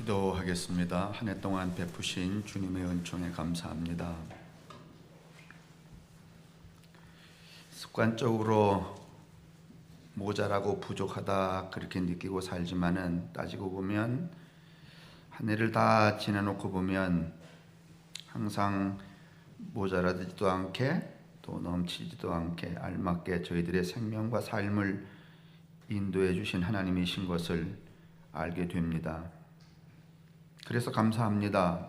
기도하겠습니다. 한 해 동안 베푸신 주님의 은총에 감사합니다. 습관적으로 모자라고 부족하다 그렇게 느끼고 살지만은 따지고 보면 한 해를 다 지내놓고 보면 항상 모자라지도 않게 또 넘치지도 않게 알맞게 저희들의 생명과 삶을 인도해 주신 하나님이신 것을 알게 됩니다. 그래서 감사합니다.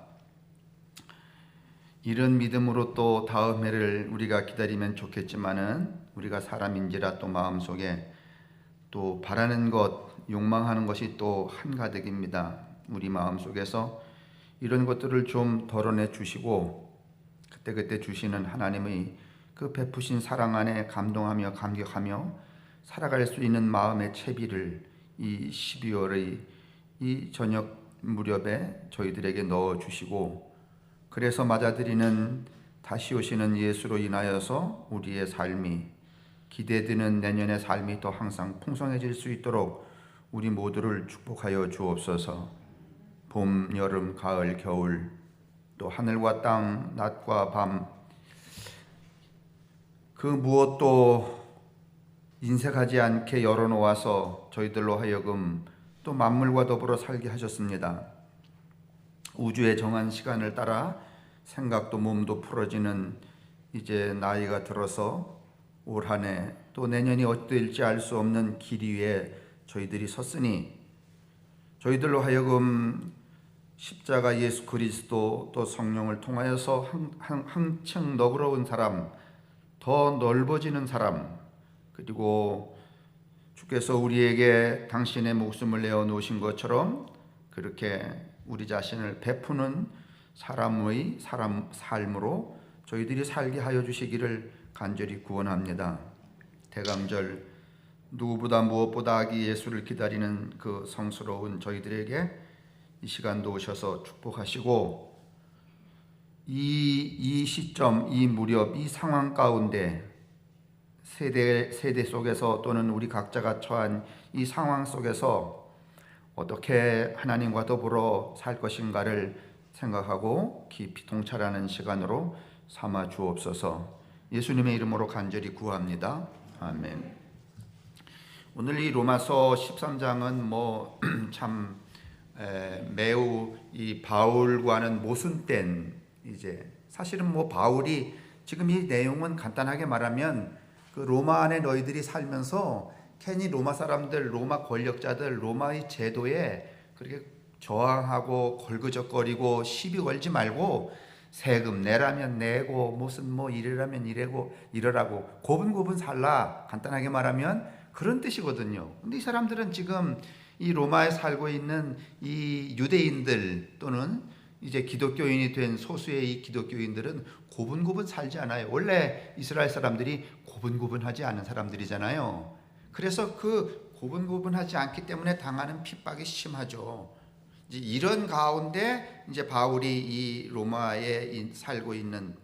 이런 믿음으로 또 다음 해를 우리가 기다리면 좋겠지만은 우리가 사람인지라 또 마음속에 또 바라는 것, 욕망하는 것이 또 한가득입니다. 우리 마음속에서 이런 것들을 좀 덜어내 주시고 그때그때 주시는 하나님의 그 베푸신 사랑 안에 감동하며 감격하며 살아갈 수 있는 마음의 채비를 이 12월의 이 저녁 무렵에 저희들에게 넣어주시고 그래서 맞아들이는 다시 오시는 예수로 인하여서 우리의 삶이 기대되는 내년의 삶이 또 항상 풍성해질 수 있도록 우리 모두를 축복하여 주옵소서. 봄, 여름, 가을, 겨울 또 하늘과 땅, 낮과 밤 그 무엇도 인색하지 않게 열어놓아서 저희들로 하여금 또 만물과 더불어 살게 하셨습니다. 우주의 정한 시간을 따라 생각도 몸도 풀어지는 이제 나이가 들어서 올 한 해 또 내년이 어떨지 알 수 없는 길 위에 저희들이 섰으니 저희들로 하여금 십자가 예수 그리스도 또 성령을 통하여서 한층 너그러운 사람, 더 넓어지는 사람, 그리고 주께서 우리에게 당신의 목숨을 내어 놓으신 것처럼 그렇게 우리 자신을 베푸는 사람의 삶으로 저희들이 살게 하여 주시기를 간절히 구원합니다. 대감절 누구보다 무엇보다 아기 예수를 기다리는 그 성스러운 저희들에게 이 시간도 오셔서 축복하시고 이 시점, 이 무렵, 이 상황 가운데 세대 속에서 또는 우리 각자가 처한 이 상황 속에서 어떻게 하나님과 더불어 살 것인가를 생각하고 깊이 통찰하는 시간으로 삼아 주옵소서. 예수님의 이름으로 간절히 구합니다. 아멘. 오늘 이 로마서 13장은 참 매우 이 바울과는 모순된 이제 사실은 바울이 지금 이 내용은 간단하게 말하면 그 로마 안에 너희들이 살면서 괜히 로마 사람들, 로마 권력자들, 로마의 제도에 그렇게 저항하고 걸그적거리고 시비 걸지 말고 세금 내라면 내고 무슨 이래라면 이래고 이러라고 고분고분 살라 간단하게 말하면 그런 뜻이거든요. 근데 이 사람들은 지금 이 로마에 살고 있는 이 유대인들 또는 이제 기독교인이 된 소수의 이 기독교인들은 고분고분 살지 않아요. 원래 이스라엘 사람들이 고분고분하지 않은 사람들이잖아요. 그래서 그 고분고분하지 않기 때문에 당하는 핍박이 심하죠. 이제 이런 가운데 이제 바울이 이 로마에 살고 있는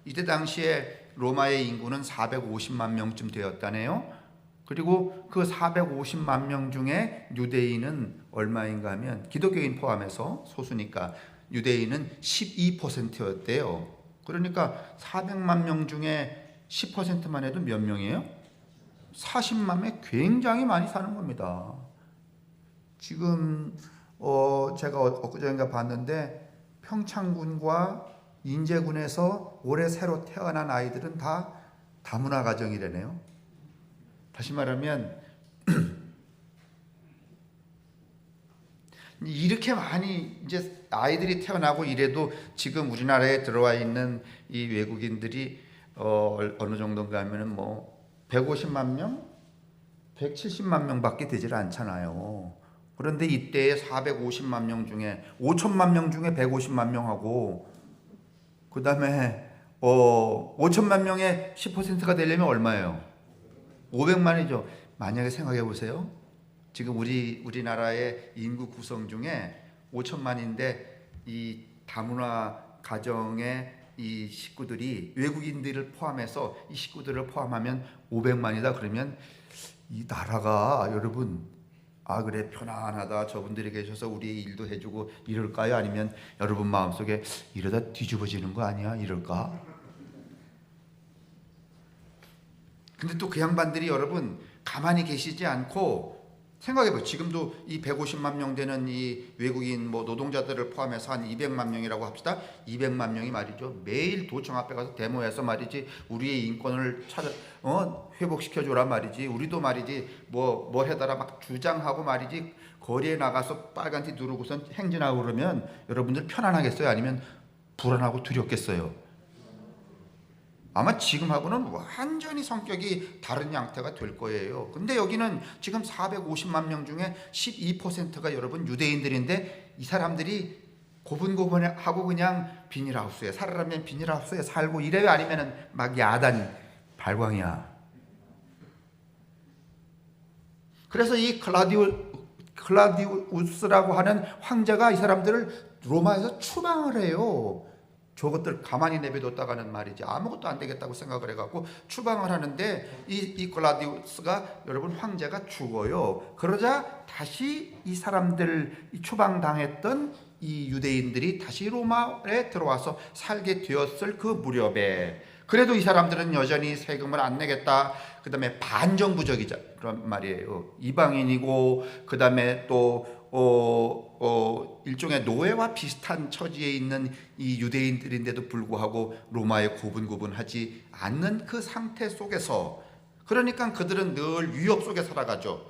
이때 당시에 로마의 인구는 450만 명쯤 되었다네요. 그리고 그 450만 명 중에 유대인은 얼마인가 하면 기독교인 포함해서 소수니까 유대인은 12%였대요. 그러니까 400만 명 중에 10%만 해도 몇 명이에요? 40만 명, 굉장히 많이 사는 겁니다. 지금 제가 엊그제인가 봤는데 평창군과 인제군에서 올해 새로 태어난 아이들은 다 다문화 가정이라네요. 다시 말하면 이렇게 많이 이제 아이들이 태어나고 이래도 지금 우리나라에 들어와 있는 이 외국인들이 어느 정도인가 하면은 150만 명, 170만 명밖에 되질 않잖아요. 그런데 이때 450만 명 중에 5천만 명 중에 150만 명하고 그 다음에 5천만 명의 10%가 되려면 얼마예요? 500만이죠. 만약에 생각해 보세요. 지금 우리나라의 인구 구성 중에 5천만인데 이 다문화 가정의 이 식구들이 외국인들을 포함해서 이 식구들을 포함하면 500만이다 그러면 이 나라가 여러분 아 그래 편안하다 저분들이 계셔서 우리 일도 해주고 이럴까요? 아니면 여러분 마음속에 이러다 뒤집어지는 거 아니야? 이럴까? 근데 또 그 양반들이 여러분 가만히 계시지 않고 생각해봐요. 지금도 이 150만 명 되는 이 외국인 뭐 노동자들을 포함해서 한 200만 명이라고 합시다. 200만 명이 말이죠. 매일 도청 앞에 가서 데모해서 말이지 우리의 인권을 회복시켜줘라 말이지. 우리도 말이지 뭐 해달라 막 주장하고 말이지 거리에 나가서 빨간 티 누르고선 행진하고 그러면 여러분들 편안하겠어요? 아니면 불안하고 두렵겠어요? 아마 지금하고는 완전히 성격이 다른 양태가 될 거예요. 근데 여기는 지금 450만 명 중에 12%가 여러분 유대인들인데 이 사람들이 고분고분하고 그냥 비닐하우스에 살아라면 비닐하우스에 살고 이래요? 아니면은 막 야단 발광이야. 그래서 이 클라디우스라고 하는 황제가 이 사람들을 로마에서 추방을 해요. 저것들 가만히 내버려뒀다가는 말이지 아무것도 안 되겠다고 생각을 해갖고 추방을 하는데 이 글라디우스가 여러분 황제가 죽어요. 그러자 다시 이 사람들 추방당했던 이 유대인들이 다시 로마에 들어와서 살게 되었을 그 무렵에 그래도 이 사람들은 여전히 세금을 안 내겠다. 그 다음에 반정부적이자 그런 말이에요. 이방인이고 그 다음에 또 일종의 노예와 비슷한 처지에 있는 이 유대인들인데도 불구하고 로마에 고분고분하지 않는 그 상태 속에서 그러니까 그들은 늘 위협 속에 살아가죠.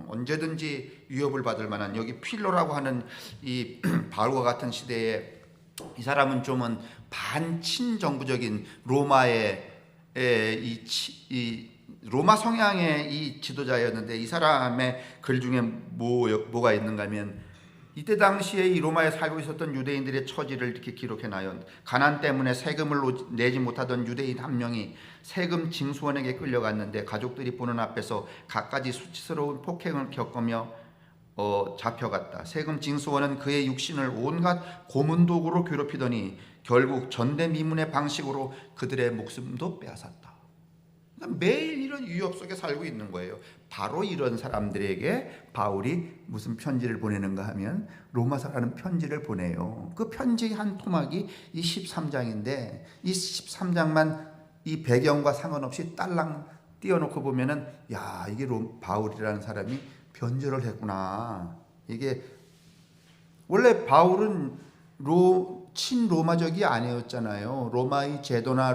언제든지 위협을 받을 만한 여기 필로라고 하는 이 바울과 같은 시대에 이 사람은 좀은 반친정부적인 로마의 이 로마 성향의 이 지도자였는데 이 사람의 글 중에 뭐가 있는가 하면 이때 당시에 이 로마에 살고 있었던 유대인들의 처지를 이렇게 기록해놔요. 가난 때문에 세금을 내지 못하던 유대인 한 명이 세금 징수원에게 끌려갔는데 가족들이 보는 앞에서 갖가지 수치스러운 폭행을 겪으며 잡혀갔다. 세금 징수원은 그의 육신을 온갖 고문도구로 괴롭히더니 결국 전대미문의 방식으로 그들의 목숨도 빼앗았다. 매일 이런 위협 속에 살고 있는 거예요. 바로 이런 사람들에게 바울이 무슨 편지를 보내는가 하면 로마서라는 편지를 보내요. 그 편지 한 토막이 이 13장인데 이 13장만 이 배경과 상관없이 딸랑 띄워놓고 보면은 야 이게 바울이라는 사람이 변절을 했구나. 이게 원래 바울은 친로마적이 아니었잖아요. 로마의 제도나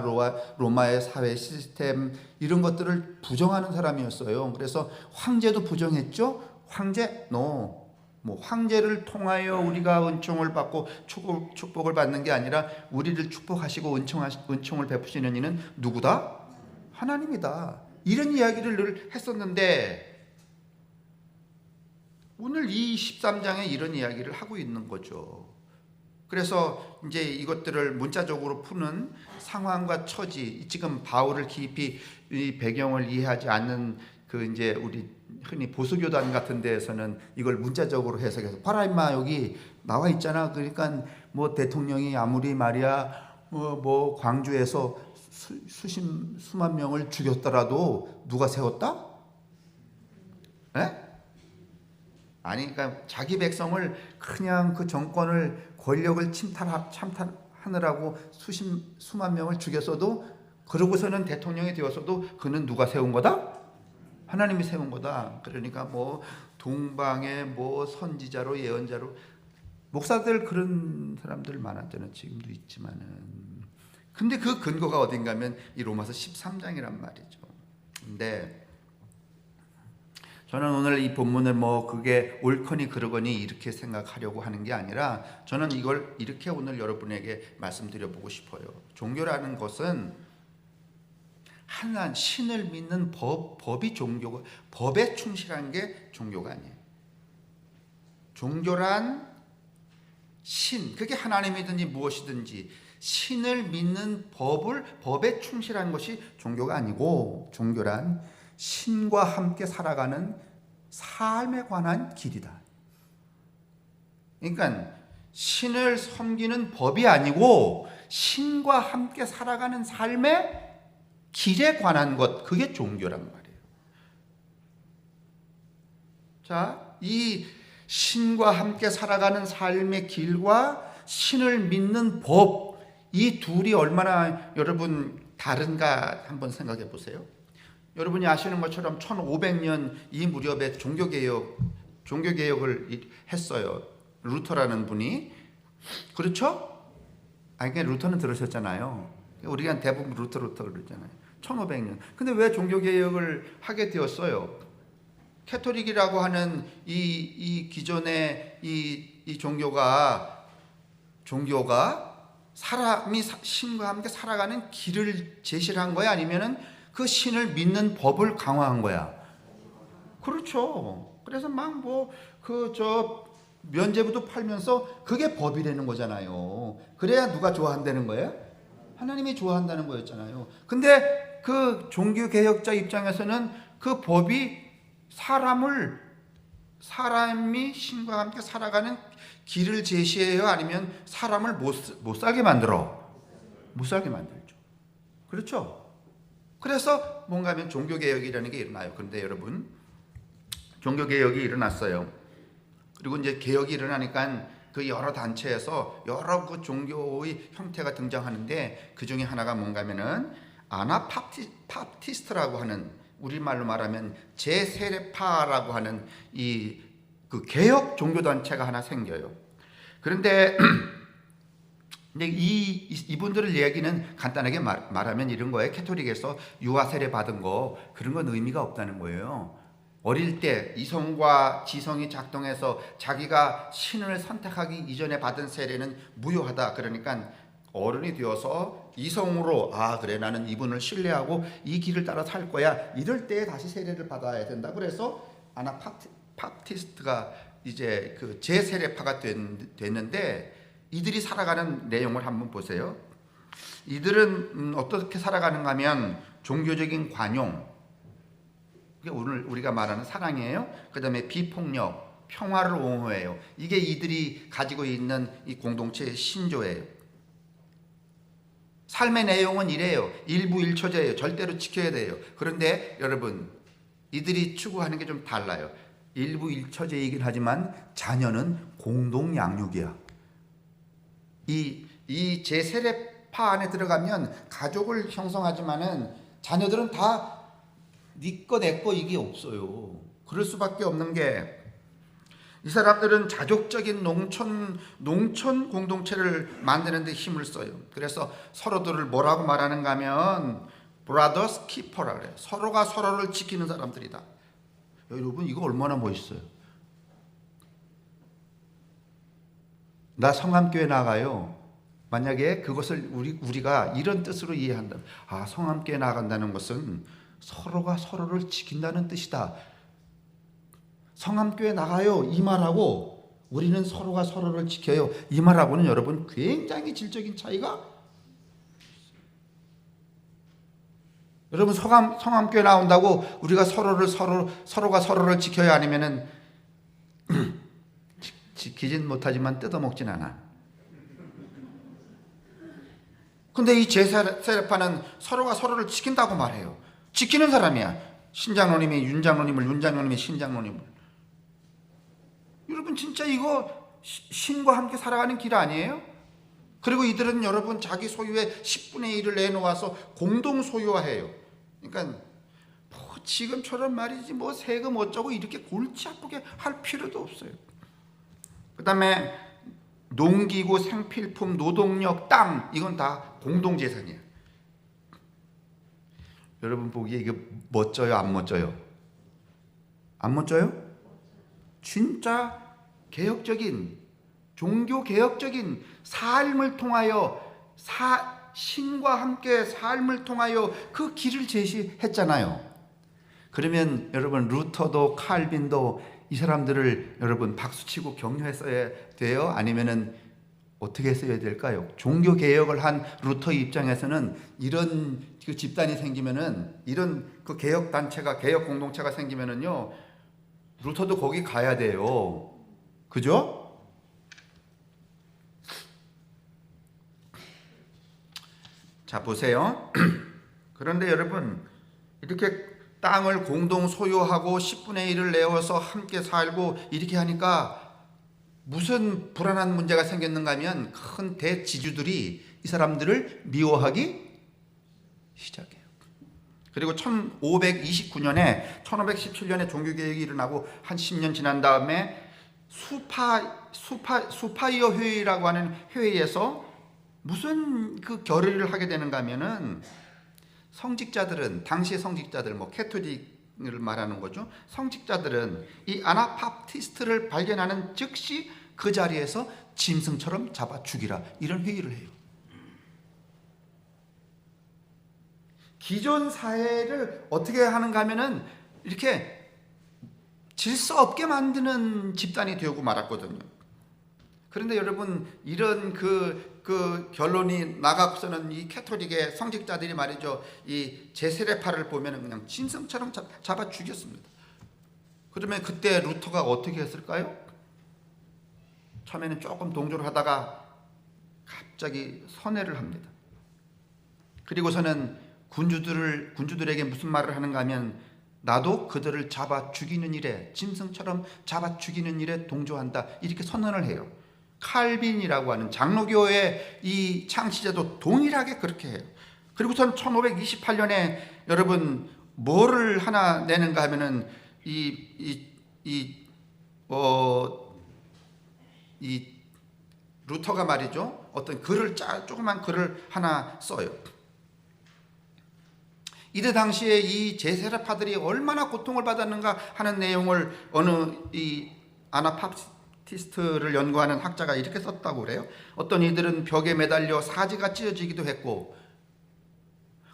로마의 사회 시스템 이런 것들을 부정하는 사람이었어요. 그래서 황제도 부정했죠. 황제 뭐 황제를 통하여 우리가 은총을 받고 축복을 받는 게 아니라 우리를 축복하시고 은총을 베푸시는 이는 누구다? 하나님이다. 이런 이야기를 늘 했었는데 오늘 이 13장에 이런 이야기를 하고 있는 거죠. 그래서 이제 이것들을 문자적으로 푸는 상황과 처지, 지금 바울을 깊이 이 배경을 이해하지 않는 그 이제 우리 흔히 보수교단 같은 데에서는 이걸 문자적으로 해석해서 봐라 임마 여기 나와 있잖아. 그러니까 뭐 대통령이 아무리 말이야 뭐 광주에서 수만 명을 죽였더라도 누가 세웠다? 에? 아니 그러니까 자기 백성을 그냥 그 정권을 권력을 참탈하느라고 수만 명을 죽였어도 그러고서는 대통령이 되었어도 그는 누가 세운 거다? 하나님이 세운 거다. 그러니까 뭐 동방의 뭐 선지자로 예언자로 목사들 그런 사람들 많았잖아요. 지금도 있지만은 근데 그 근거가 어딘가 하면 이 로마서 13장이란 말이죠. 근데 저는 오늘 이 본문을 뭐 그게 옳거니 그르거니 이렇게 생각하려고 하는 게 아니라 저는 이걸 이렇게 오늘 여러분에게 말씀드려보고 싶어요. 종교라는 것은 하나님 신을 믿는 법이 종교고 법에 충실한 게 종교가 아니에요. 종교란 신, 그게 하나님이든지 무엇이든지 신을 믿는 법에 충실한 것이 종교가 아니고 종교란 신과 함께 살아가는 삶에 관한 길이다. 그러니까 신을 섬기는 법이 아니고 신과 함께 살아가는 삶의 길에 관한 것, 그게 종교란 말이에요. 자, 이 신과 함께 살아가는 삶의 길과 신을 믿는 법, 이 둘이 얼마나 여러분 다른가 한번 생각해 보세요. 여러분이 아시는 것처럼 1500년 이 무렵에 종교개혁을 했어요. 루터라는 분이. 그렇죠? 아니, 루터는 들으셨잖아요. 우리가 대부분 루터 그러잖아요. 1500년. 근데 왜 종교개혁을 하게 되었어요? 캐토릭이라고 하는 이 기존의 이 종교가 사람이 신과 함께 살아가는 길을 제시를 한 거야? 아니면은 그 신을 믿는 법을 강화한 거야? 그렇죠. 그래서 막 면죄부도 팔면서 그게 법이라는 거잖아요. 그래야 누가 좋아한다는 거예요? 하나님이 좋아한다는 거였잖아요. 근데 그 종교개혁자 입장에서는 그 법이 사람이 신과 함께 살아가는 길을 제시해요? 아니면 사람을 못 살게 만들어? 못 살게 만들죠. 그렇죠? 그래서 뭔가 하면 종교개혁이라는 게 일어나요. 그런데 여러분, 종교개혁이 일어났어요. 그리고 이제 개혁이 일어나니까 그 여러 단체에서 여러 그 종교의 형태가 등장하는데 그 중에 하나가 뭔가 하면은 아나파티스트라고 하는, 우리말로 말하면 제세례파라고 하는 그 개혁 종교 단체가 하나 생겨요. 그런데 근데 이분들을 얘기는 간단하게 말하면 이런 거예요. 캐토릭에서 유아 세례 받은 거 그런 건 의미가 없다는 거예요. 어릴 때 이성과 지성이 작동해서 자기가 신을 선택하기 이전에 받은 세례는 무효하다. 그러니까 어른이 되어서 이성으로 그래, 나는 이분을 신뢰하고 이 길을 따라 살 거야, 이럴 때 다시 세례를 받아야 된다. 그래서 아나파티스트가 이제 그 제세례파가 됐는데, 이들이 살아가는 내용을 한번 보세요. 이들은 어떻게 살아가는가 하면 종교적인 관용, 오늘 우리가 말하는 사랑이에요. 그 다음에 비폭력, 평화를 옹호해요. 이게 이들이 가지고 있는 이 공동체의 신조예요. 삶의 내용은 이래요. 일부일처제예요. 절대로 지켜야 돼요. 그런데 여러분, 이들이 추구하는 게 좀 달라요. 일부일처제이긴 하지만 자녀는 공동양육이야. 이 제세례파 안에 들어가면 가족을 형성하지만은 자녀들은 다 네 거 내 거 이게 없어요. 그럴 수밖에 없는 게, 이 사람들은 자족적인 농촌 공동체를 만드는 데 힘을 써요. 그래서 서로들을 뭐라고 말하는가 하면 brothers keeper라 그래요. 서로가 서로를 지키는 사람들이다. 여러분, 이거 얼마나 멋있어요. 나 성함교회 나가요. 만약에 그것을 우리가 이런 뜻으로 이해한다. 성함교회 나간다는 것은 서로가 서로를 지킨다는 뜻이다. 성함교회 나가요, 이 말하고 우리는 서로가 서로를 지켜요, 이 말하고는 여러분 굉장히 질적인 차이가. 여러분, 성함교회 나온다고 우리가 서로가 서로를 지켜야, 아니면은 지키진 못하지만 뜯어먹진 않아. 근데 이 제세례파는 서로가 서로를 지킨다고 말해요. 지키는 사람이야. 신장로님이 윤장로님을, 윤장로님이 신장로님을. 여러분, 진짜 이거 신과 함께 살아가는 길 아니에요? 그리고 이들은 여러분 자기 소유의 10분의 1을 내놓아서 공동 소유화해요. 그러니까 지금처럼 말이지 세금 어쩌고 이렇게 골치 아프게 할 필요도 없어요. 그 다음에 농기구, 생필품, 노동력, 땅, 이건 다 공동재산이야. 여러분 보기에 이게 멋져요, 안 멋져요? 안 멋져요? 진짜 개혁적인, 종교개혁적인 삶을 통하여, 신과 함께 삶을 통하여 그 길을 제시했잖아요. 그러면 여러분, 루터도 칼빈도 이 사람들을 여러분 박수치고 격려했어야 돼요? 아니면은 어떻게 했어야 될까요? 종교개혁을 한 루터 입장에서는 이런 그 집단이 생기면은, 이런 그 개혁단체가, 개혁 공동체가 생기면은요, 루터도 거기 가야 돼요. 그죠? 자, 보세요. 그런데 여러분, 이렇게 땅을 공동 소유하고 10분의 1을 내어서 함께 살고 이렇게 하니까 무슨 불안한 문제가 생겼는가 하면 큰 대지주들이 이 사람들을 미워하기 시작해요. 그리고 1529년에 1517년에 종교개혁이 일어나고 한 10년 지난 다음에 수파이어 회의라고 하는 회의에서 무슨 그 결의를 하게 되는가 하면은 성직자들은, 당시의 성직자들, 캐토릭을 말하는 거죠. 성직자들은 이 아나바프티스트를 발견하는 즉시 그 자리에서 짐승처럼 잡아 죽이라, 이런 회의를 해요. 기존 사회를 어떻게 하는가 하면은 이렇게 질서 없게 만드는 집단이 되고 말았거든요. 그런데 여러분, 이런 그 결론이 나가고서는 이 캐토릭의 성직자들이 말이죠, 이 제세례파를 보면은 그냥 짐승처럼 잡아 죽였습니다. 그러면 그때 루터가 어떻게 했을까요? 처음에는 조금 동조를 하다가 갑자기 선회를 합니다. 그리고서는 군주들에게 무슨 말을 하는가 하면, 나도 그들을 잡아 죽이는 일에, 짐승처럼 잡아 죽이는 일에 동조한다, 이렇게 선언을 해요. 칼빈이라고 하는 장로교의 이 창시자도 동일하게 그렇게 해요. 그리고선 1528년에 여러분 뭐를 하나 내는가 하면은 이 루터가 말이죠, 어떤 글을 조그만 글을 하나 써요. 이때 당시에 이 제세례파들이 얼마나 고통을 받았는가 하는 내용을 어느 이 아나바프티스트를 연구하는 학자가 이렇게 썼다고 그래요. 어떤 이들은 벽에 매달려 사지가 찢어지기도 했고,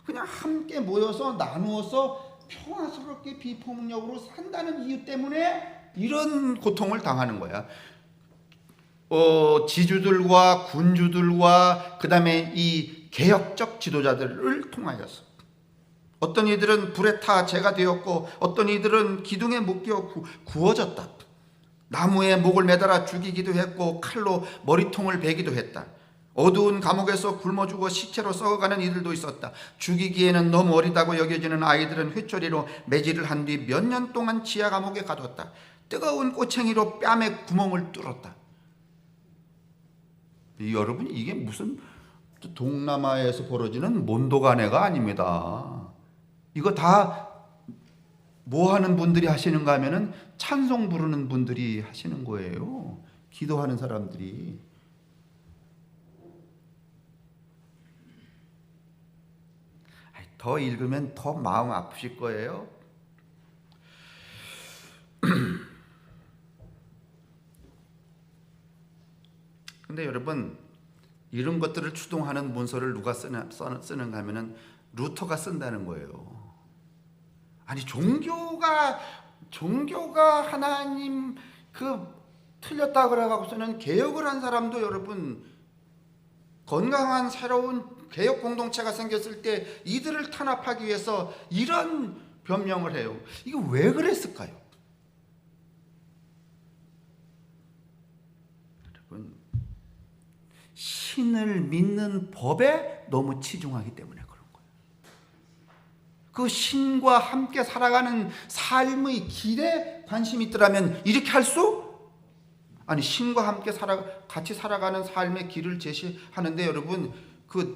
그냥 함께 모여서 나누어서 평화스럽게 비폭력으로 산다는 이유 때문에 이런 고통을 당하는 거야. 지주들과 군주들과 그 다음에 이 개혁적 지도자들을 통하여서 어떤 이들은 불에 타 재가 되었고, 어떤 이들은 기둥에 묶여 구워졌다. 나무에 목을 매달아 죽이기도 했고, 칼로 머리통을 베기도 했다. 어두운 감옥에서 굶어 죽어 시체로 썩어가는 이들도 있었다. 죽이기에는 너무 어리다고 여겨지는 아이들은 회초리로 매질을 한 뒤 몇 년 동안 지하 감옥에 가뒀다. 뜨거운 꼬챙이로 뺨에 구멍을 뚫었다. 여러분, 이게 무슨 동남아에서 벌어지는 몬도가네가 아닙니다. 이거 다 뭐 하는 분들이 하시는가 하면은 찬송 부르는 분들이 하시는 거예요. 기도하는 사람들이. 더 읽으면 더 마음 아프실 거예요. 근데 여러분, 이런 것들을 추동하는 문서를 누가 쓰는가 하면은 루터가 쓴다는 거예요. 아니, 종교가 하나님 틀렸다 그래가지고서는 개혁을 한 사람도 여러분, 건강한 새로운 개혁 공동체가 생겼을 때 이들을 탄압하기 위해서 이런 변명을 해요. 이거 왜 그랬을까요? 여러분, 신을 믿는 법에 너무 치중하기 때문에 그런 거예요. 그 신과 함께 살아가는 삶의 길에 관심이 있더라면 이렇게 할 수? 아니, 신과 함께 같이 살아가는 삶의 길을 제시하는데 여러분,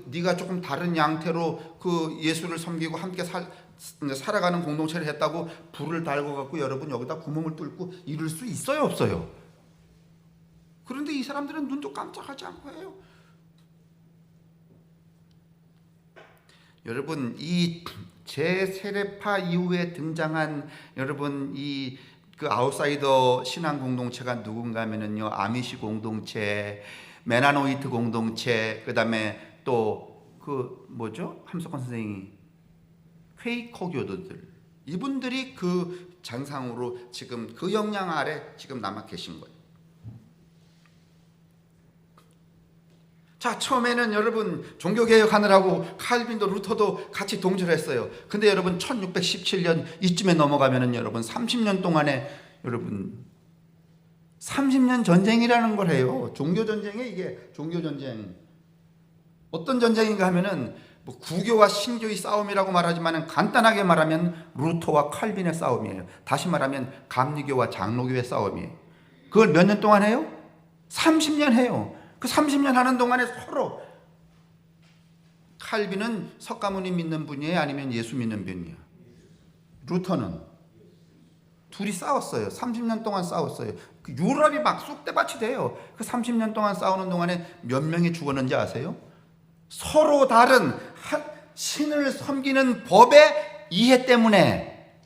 네가 조금 다른 양태로 예수를 섬기고 함께 살아가는 공동체를 했다고 불을 달고 갖고 여러분 여기다 구멍을 뚫고 이럴 수 있어요, 없어요? 그런데 이 사람들은 눈도 깜짝하지 않고 해요. 여러분, 이 제세례파 이후에 등장한 여러분 그 아웃사이더 신앙 공동체가 누군가 하면은요, 아미시 공동체, 메나노이트 공동체, 그 다음에 또 함석헌 선생이 퀘이커 교도들, 이분들이 그 잔상으로 지금 그 영향 아래 지금 남아 계신 거예요. 자, 처음에는 여러분 종교개혁하느라고 칼빈도 루터도 같이 동조를 했어요. 근데 여러분 1617년 이쯤에 넘어가면은 여러분 30년 동안에 여러분 30년 전쟁이라는 걸 해요. 종교전쟁에, 이게 종교전쟁. 어떤 전쟁인가 하면은 뭐 구교와 신교의 싸움이라고 말하지만 간단하게 말하면 루터와 칼빈의 싸움이에요. 다시 말하면 감리교와 장로교의 싸움이에요. 그걸 몇 년 동안 해요? 30년 해요. 그 30년 하는 동안에 서로 칼빈은 석가모니 믿는 분이에요? 아니면 예수 믿는 분이에요? 루터는 둘이 싸웠어요. 30년 동안 싸웠어요. 그 유럽이 막 쑥대밭이 돼요. 그 30년 동안 싸우는 동안에 몇 명이 죽었는지 아세요? 서로 다른 신을 섬기는 법의 이해 때문에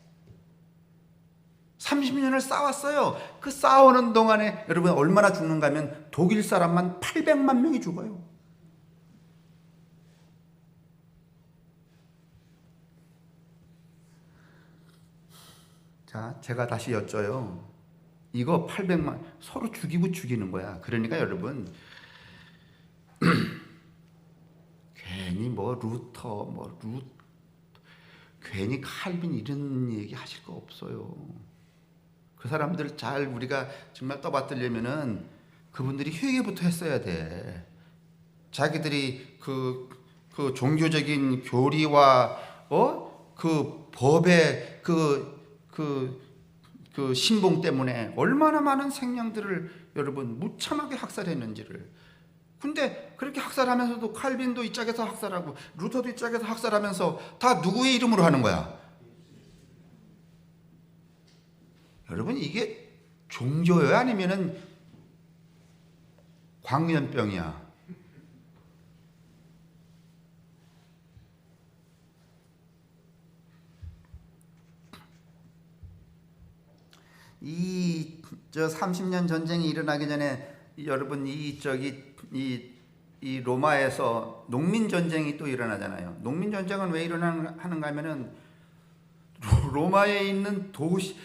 30년을 싸웠어요. 그 싸우는 동안에 여러분 얼마나 죽는가 하면 독일 사람만 800만 명이 죽어요. 자, 제가 다시 여쭤요. 이거 800만 서로 죽이고 죽이는 거야. 그러니까 여러분 괜히 괜히 칼빈 이런 얘기 하실 거 없어요. 그 사람들 잘 우리가 정말 떠받들려면은 그분들이 회개부터 했어야 돼. 자기들이 그 종교적인 교리와 그 법의 그 신봉 때문에 얼마나 많은 생명들을 여러분 무참하게 학살했는지를. 근데 그렇게 학살하면서도 칼빈도 이 짝에서 학살하고 루터도 이 짝에서 학살하면서 다 누구의 이름으로 하는 거야? 여러분 이게 종교야 아니면은 광년병이야? 이 30년 전쟁이 일어나기 전에 여러분 이 로마에서 농민 전쟁이 또 일어나잖아요. 농민 전쟁은 왜 일어나는가 하면은 로마에 있는 도시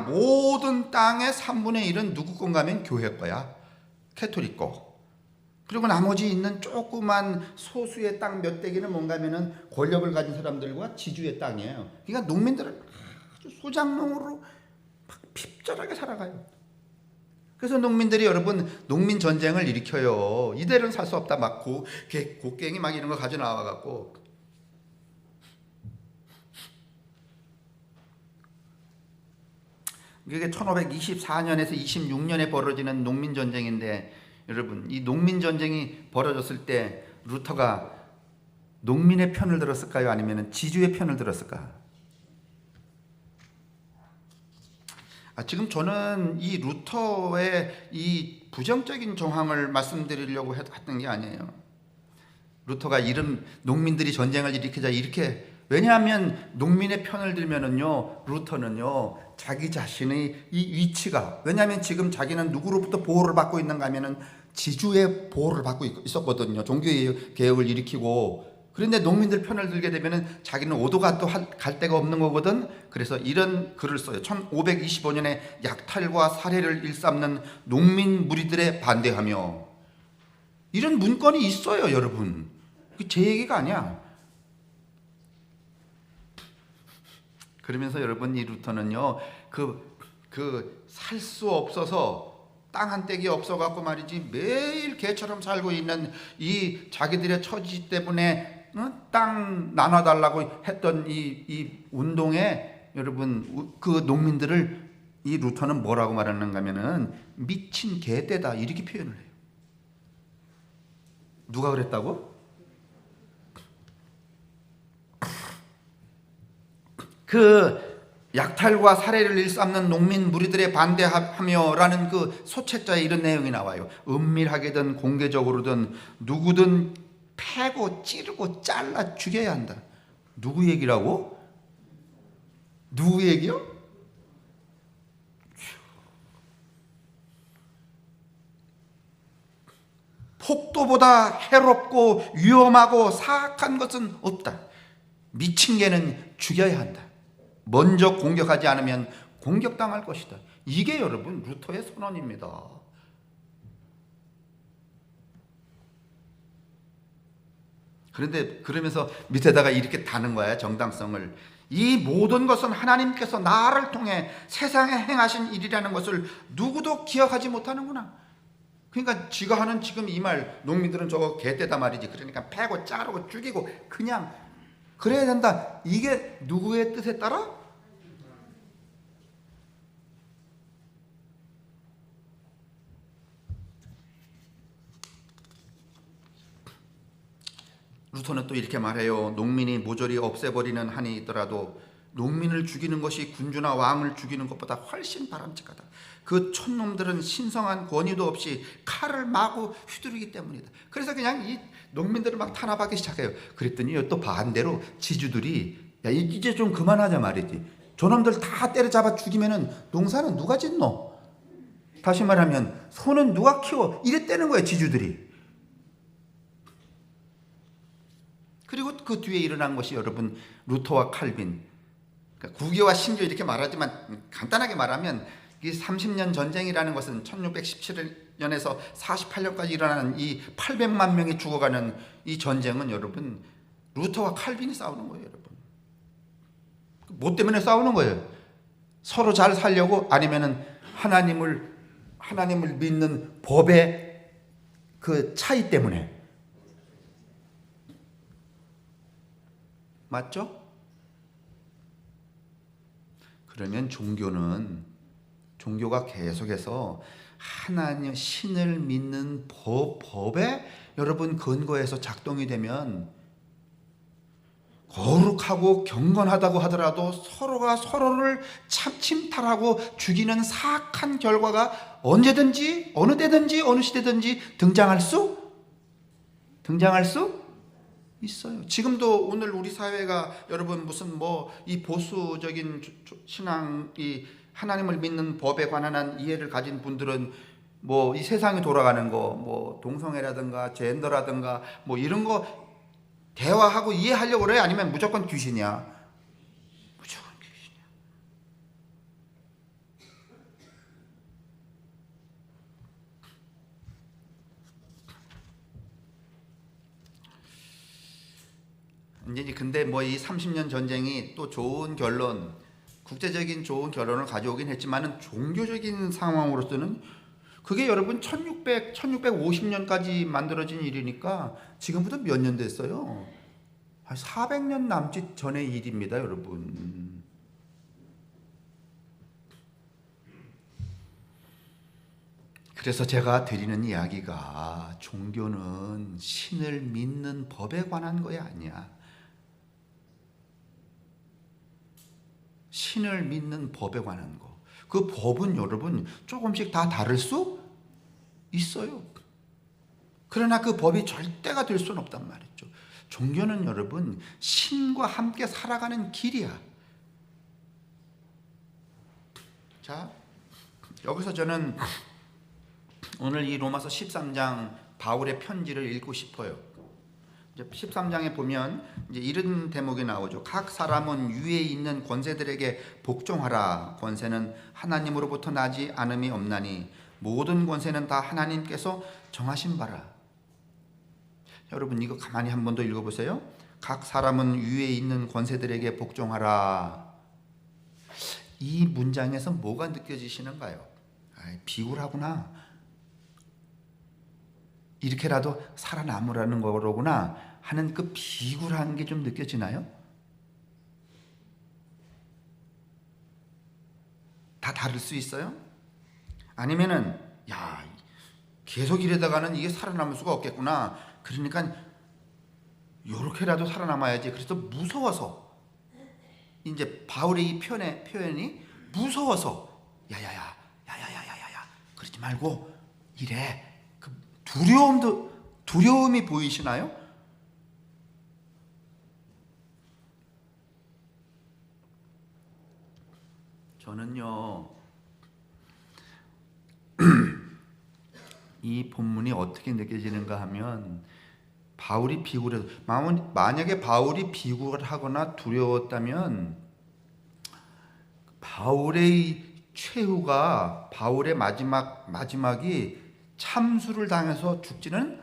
모든 땅의 3분의 1은 누구 건가 하면 교회 거야. 캐토릭 거. 그리고 나머지 있는 조그만 소수의 땅 몇 대기는 뭔가 하면은 권력을 가진 사람들과 지주의 땅이에요. 그러니까 농민들은 아주 소장농으로 핍절하게 살아가요. 그래서 농민들이 여러분 농민 전쟁을 일으켜요. 이대로는 살 수 없다 막 곡괭이 막 이런 거 가져 나와 갖고 이게 1524년에서 26년에 벌어지는 농민 전쟁인데 여러분 이 농민 전쟁이 벌어졌을 때 루터가 농민의 편을 들었을까요? 아니면 지주의 편을 들었을까? 지금 저는 이 루터의 이 부정적인 정황을 말씀드리려고 했던 게 아니에요. 루터가 농민들이 전쟁을 일으키자 이렇게, 왜냐하면 농민의 편을 들면은요, 루터는요, 자기 자신의 이 위치가, 왜냐하면 지금 자기는 누구로부터 보호를 받고 있는가 하면은 지주의 보호를 받고 있었거든요. 종교의 개혁을 일으키고. 그런데 농민들 편을 들게 되면은 자기는 오도가 또 갈 데가 없는 거거든. 그래서 이런 글을 써요. 1525년에 약탈과 살해를 일삼는 농민 무리들에 반대하며, 이런 문건이 있어요, 여러분. 제 얘기가 아니야. 그러면서 여러분 이 루터는요, 살 수 없어서 땅 한 떼기 없어갖고 말이지 매일 개처럼 살고 있는 이 자기들의 처지 때문에 땅 나눠달라고 했던 이 운동에 여러분 그 농민들을 이 루터는 뭐라고 말하는가 하면은 미친 개떼다 이렇게 표현을 해요. 누가 그랬다고? 그 약탈과 살해를 일삼는 농민 무리들에 반대하며라는 그 소책자에 이런 내용이 나와요. 은밀하게든 공개적으로든 누구든 패고 찌르고 잘라 죽여야 한다. 누구 얘기라고? 누구 얘기요? 폭도보다 해롭고 위험하고 사악한 것은 없다. 미친 개는 죽여야 한다. 먼저 공격하지 않으면 공격당할 것이다. 이게 여러분 루터의 선언입니다. 그런데 그러면서 밑에다가 이렇게 다는 거야, 정당성을. 이 모든 것은 하나님께서 나를 통해 세상에 행하신 일이라는 것을 누구도 기억하지 못하는구나. 그러니까 지가 하는 지금 이 말, 농민들은 저거 개떼다 말이지. 그러니까 패고 자르고 죽이고 그냥 그래야 된다. 이게 누구의 뜻에 따라? 루터는 또 이렇게 말해요. 농민이 모조리 없애버리는 한이 있더라도 농민을 죽이는 것이 군주나 왕을 죽이는 것보다 훨씬 바람직하다. 그 촌놈들은 신성한 권위도 없이 칼을 마구 휘두르기 때문이다. 그래서 그냥 이 농민들을 막 탄압하기 시작해요. 그랬더니 또 반대로 지주들이 야 이제 좀 그만하자 말이지. 저놈들 다 때려잡아 죽이면은 농사는 누가 짓노? 다시 말하면 소는 누가 키워? 이랬다는 거예요, 지주들이. 그리고 그 뒤에 일어난 것이 여러분 루터와 칼빈, 그러니까 구교와 신교 이렇게 말하지만 간단하게 말하면 이 30년 전쟁이라는 것은 1617년에서 48년까지 일어나는 이 800만 명이 죽어가는 이 전쟁은 여러분 루터와 칼빈이 싸우는 거예요, 여러분. 뭐 때문에 싸우는 거예요? 서로 잘 살려고? 아니면은 하나님을 믿는 법의 그 차이 때문에? 맞죠? 그러면 종교가 계속해서 하나님 신을 믿는 법에 여러분 근거해서 작동이 되면 거룩하고 경건하다고 하더라도 서로가 서로를 침탈하고 죽이는 사악한 결과가 언제든지 어느 때든지 어느 시대든지 등장할 수 있어요. 지금도 오늘 우리 사회가 여러분 무슨 뭐 이 보수적인 신앙, 이 하나님을 믿는 법에 관한 이해를 가진 분들은 뭐 이 세상이 돌아가는 거, 뭐 동성애라든가 젠더라든가 뭐 이런 거 대화하고 이해하려고 그래? 아니면 무조건 귀신이야? 무조건 귀신이야. 이제 근데 뭐 이 30년 전쟁이 또 좋은 결론, 국제적인 좋은 결론을 가져오긴 했지만은 종교적인 상황으로서는 그게 여러분 1650년까지 만들어진 일이니까 지금부터 몇 년 됐어요? 한 400년 남짓 전의 일입니다, 여러분. 그래서 제가 드리는 이야기가 종교는 신을 믿는 법에 관한 거야 아니야. 신을 믿는 법에 관한 거. 그 법은 여러분 조금씩 다 다를 수 있어요. 그러나 그 법이 절대가 될 수는 없단 말이죠. 종교는 여러분 신과 함께 살아가는 길이야. 자, 여기서 저는 오늘 이 로마서 13장 바울의 편지를 읽고 싶어요. 13장에 보면 이제 이런 대목이 나오죠. 각 사람은 위에 있는 권세들에게 복종하라. 권세는 하나님으로부터 나지 않음이 없나니 모든 권세는 다 하나님께서 정하신 바라. 여러분 이거 가만히 한 번 더 읽어보세요. 각 사람은 위에 있는 권세들에게 복종하라. 이 문장에서 뭐가 느껴지시는가요? 비굴하구나. 이렇게라도 살아남으라는 거로구나 하는 그 비굴한 게 좀 느껴지나요? 다 다를 수 있어요? 아니면은 야 계속 이러다가는 이게 살아남을 수가 없겠구나. 그러니까 요렇게라도 살아남아야지. 그래서 무서워서 이제 바울의 이 표현이 무서워서 야야야 그러지 말고 이래. 두려움이 보이시나요? 저는요 이 본문이 어떻게 느껴지는가 하면 바울이 비굴해서 만약에 바울이 비굴하거나 두려웠다면 바울의 최후가 바울의 마지막이 참수를 당해서 죽지는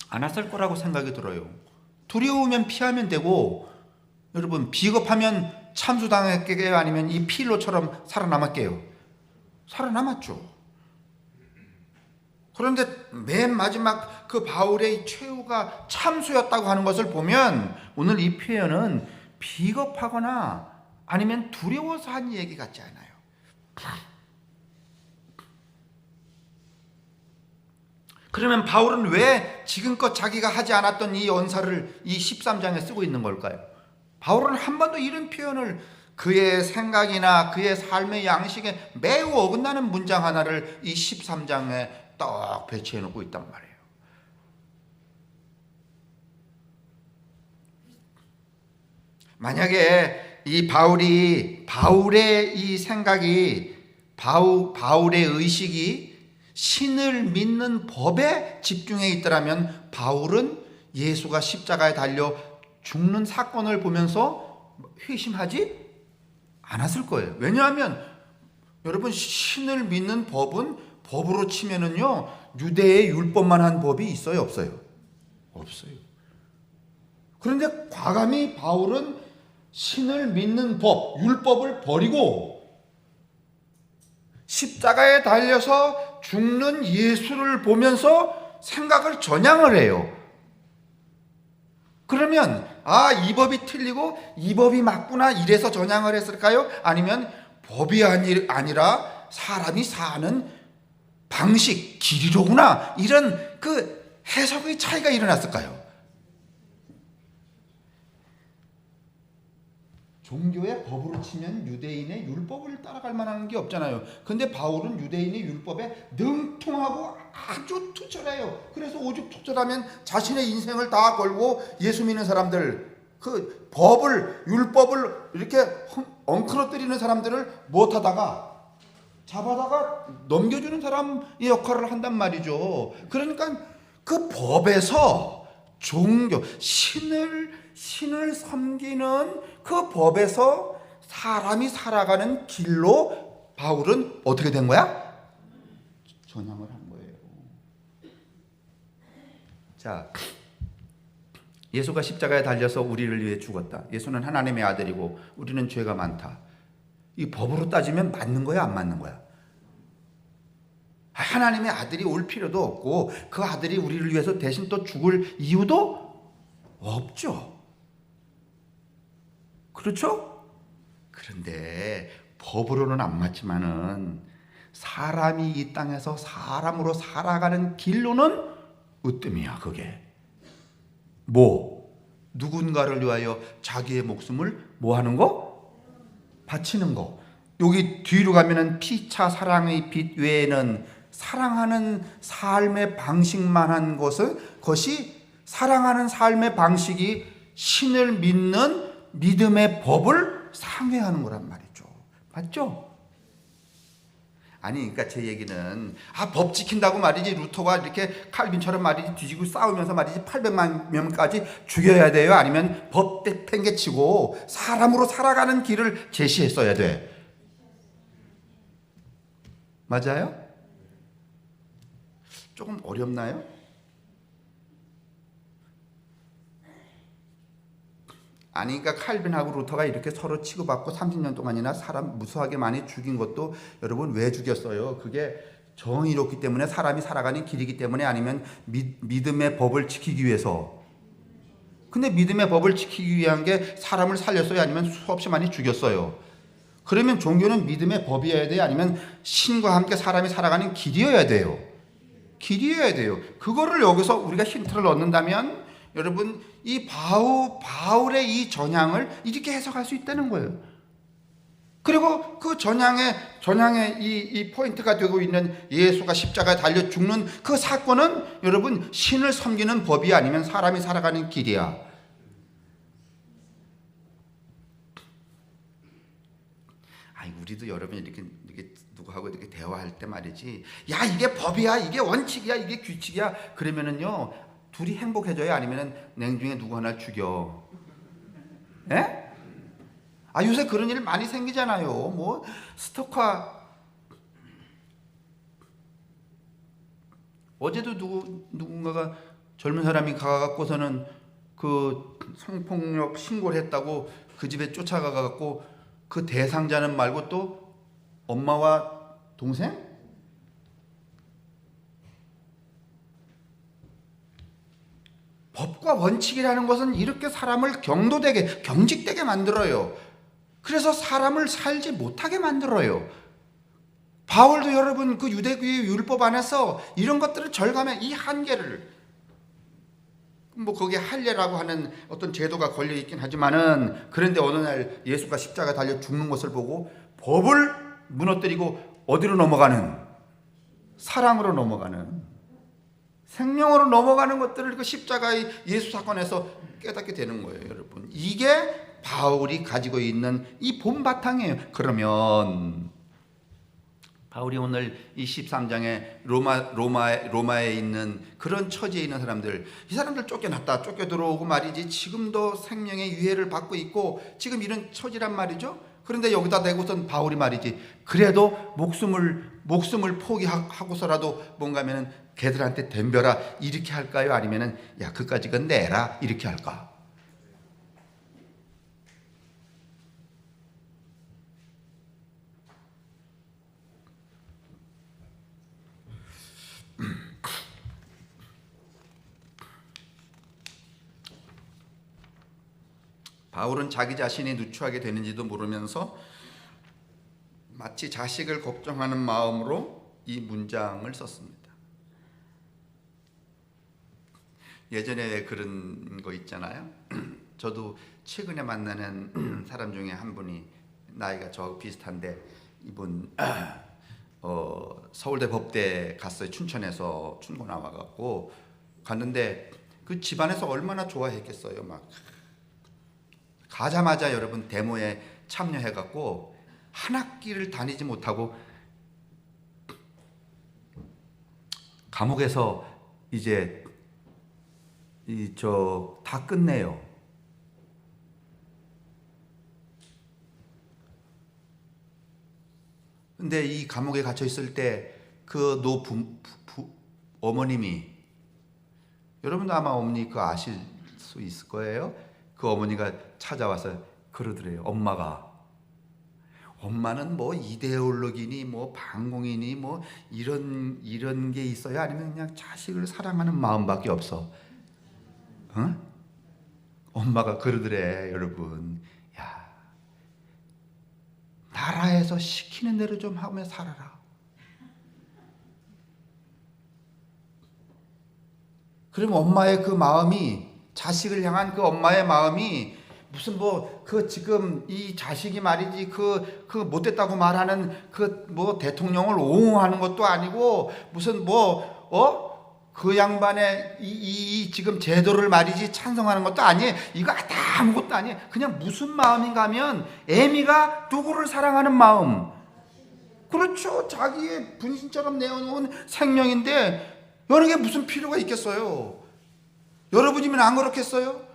않았을 거라고 생각이 들어요. 두려우면 피하면 되고 여러분 비겁하면 참수당했게요? 아니면 이 필로처럼 살아남았게요? 살아남았죠. 그런데 맨 마지막 그 바울의 최후가 참수였다고 하는 것을 보면 오늘 이 표현은 비겁하거나 아니면 두려워서 한 얘기 같지 않아요. 그러면 바울은 왜 지금껏 자기가 하지 않았던 이 언사를 이 13장에 쓰고 있는 걸까요? 바울은 한 번도 이런 표현을 그의 생각이나 그의 삶의 양식에 매우 어긋나는 문장 하나를 이 13장에 딱 배치해 놓고 있단 말이에요. 만약에 이 바울의 이 생각이 바울의 의식이 신을 믿는 법에 집중해 있더라면 바울은 예수가 십자가에 달려 죽는 사건을 보면서 회심하지 않았을 거예요. 왜냐하면 여러분 신을 믿는 법은 법으로 치면은요 유대의 율법만 한 법이 있어요, 없어요? 없어요. 그런데 과감히 바울은 신을 믿는 법, 율법을 버리고 십자가에 달려서 죽는 예수를 보면서 생각을 전향을 해요. 그러면 이 법이 틀리고 이 법이 맞구나 이래서 전향을 했을까요? 아니면 법이 아니라 사람이 사는 방식, 길이로구나 이런 그 해석의 차이가 일어났을까요? 종교의 법으로 치면 유대인의 율법을 따라갈 만한 게 없잖아요. 근데 바울은 유대인의 율법에 능통하고 아주 투철해요. 그래서 오죽 투철하면 자신의 인생을 다 걸고 예수 믿는 사람들, 그 법을, 율법을 이렇게 엉클어뜨리는 사람들을 못하다가 잡아다가 넘겨주는 사람의 역할을 한단 말이죠. 그러니까 그 법에서 종교, 신을 섬기는 그 법에서 사람이 살아가는 길로 바울은 어떻게 된 거야? 전향을 한 거예요. 자, 예수가 십자가에 달려서 우리를 위해 죽었다. 예수는 하나님의 아들이고 우리는 죄가 많다. 이 법으로 따지면 맞는 거야, 안 맞는 거야? 하나님의 아들이 올 필요도 없고 그 아들이 우리를 위해서 대신 또 죽을 이유도 없죠. 그렇죠? 그런데 법으로는 안 맞지만은 사람이 이 땅에서 사람으로 살아가는 길로는 으뜸이야. 그게 누군가를 위하여 자기의 목숨을 하는 거? 바치는 거. 여기 뒤로 가면은 피차 사랑의 빛 외에는 사랑하는 삶의 방식만 한 것이 사랑하는 삶의 방식이 신을 믿는 믿음의 법을 상회하는 거란 말이죠. 맞죠? 아니, 그러니까 제 얘기는 법 지킨다고 말이지 루터가 이렇게 칼빈처럼 말이지 뒤지고 싸우면서 말이지 800만 명까지 죽여야 돼요? 아니면 법 팽개치고 사람으로 살아가는 길을 제시했어야 돼? 맞아요? 조금 어렵나요? 아니, 그러니까 칼빈하고 루터가 이렇게 서로 치고받고 30년 동안이나 사람 무수하게 많이 죽인 것도 여러분 왜 죽였어요? 그게 정의롭기 때문에 사람이 살아가는 길이기 때문에 아니면 믿음의 법을 지키기 위해서. 근데 믿음의 법을 지키기 위한 게 사람을 살렸어요? 아니면 수없이 많이 죽였어요? 그러면 종교는 믿음의 법이어야 돼요? 아니면 신과 함께 사람이 살아가는 길이어야 돼요? 길이어야 돼요. 그거를 여기서 우리가 힌트를 얻는다면 여러분 이 바울의 이 전향을 이렇게 해석할 수 있다는 거예요. 그리고 그 전향의 이 포인트가 되고 있는 예수가 십자가에 달려 죽는 그 사건은 여러분 신을 섬기는 법이 아니면 사람이 살아가는 길이야. 우리도 여러분 이렇게 누구하고 이렇게 대화할 때 말이지. 야, 이게 법이야, 이게 원칙이야, 이게 규칙이야. 그러면은요 둘이 행복해져요? 아니면 냉중에 누구 하나 죽여? 예? 요새 그런 일 많이 생기잖아요. 뭐 스토커. 어제도 누군가가 젊은 사람이 가갖고서는 그 성폭력 신고를 했다고 그 집에 쫓아가갖고 그 대상자는 말고 또 엄마와 동생? 법과 원칙이라는 것은 이렇게 사람을 경도되게, 경직되게 만들어요. 그래서 사람을 살지 못하게 만들어요. 바울도 여러분 그 유대교의 율법 안에서 이런 것들을 절감해 이 한계를, 뭐 거기에 할례라고 하는 어떤 제도가 걸려 있긴 하지만은, 그런데 어느 날 예수가 십자가 달려 죽는 것을 보고 법을 무너뜨리고 어디로 넘어가는, 사랑으로 넘어가는, 생명으로 넘어가는 것들을 그 십자가의 예수 사건에서 깨닫게 되는 거예요, 여러분. 이게 바울이 가지고 있는 이 본바탕이에요. 그러면 바울이 오늘 이 13장에 로마에 있는 그런 처지에 있는 사람들, 이 사람들 쫓겨났다, 쫓겨 들어오고 말이지, 지금도 생명의 유해를 받고 있고 지금 이런 처지란 말이죠. 그런데 여기다 대고선 바울이 말이지, 그래도 목숨을 포기하고서라도 뭔가 하면은 걔들한테 덤벼라 이렇게 할까요? 아니면은 야 그까짓 건 내라 이렇게 할까? 바울은 자기 자신이 누추하게 되는지도 모르면서 마치 자식을 걱정하는 마음으로 이 문장을 썼습니다. 예전에 그런 거 있잖아요. 저도 최근에 만나는 사람 중에 한 분이 나이가 저 비슷한데, 이분 서울대 법대 갔어요. 춘천에서 춘고 나와갖고 갔는데 그 집안에서 얼마나 좋아했겠어요. 막 가자마자 여러분 데모에 참여해갖고 한 학기를 다니지 못하고 감옥에서 이제 다 끝내요. 근데 이 감옥에 갇혀 있을 때 그 어머님이, 여러분도 아마 어머니 그거 아실 수 있을 거예요. 그 어머니가 찾아와서 그러더래요. 엄마는 뭐 이데올로기니 뭐 반공이니 뭐 이런 게 있어요? 아니면 그냥 자식을 사랑하는 마음밖에 없어? 응? 엄마가 그러더래, 여러분. 야, 나라에서 시키는 대로 좀 하며 살아라. 그럼 엄마의 그 마음이, 자식을 향한 그 엄마의 마음이 무슨 지금 이 자식이 말이지 그 못됐다고 말하는 그 대통령을 옹호하는 것도 아니고 무슨 그 양반의 이 지금 제도를 말이지 찬성하는 것도 아니에요. 이거 다 아무것도 아니에요. 그냥 무슨 마음인가 하면 애미가 누구를 사랑하는 마음. 그렇죠. 자기의 분신처럼 내어놓은 생명인데 여러 개 무슨 필요가 있겠어요? 여러분이면 안 그렇겠어요?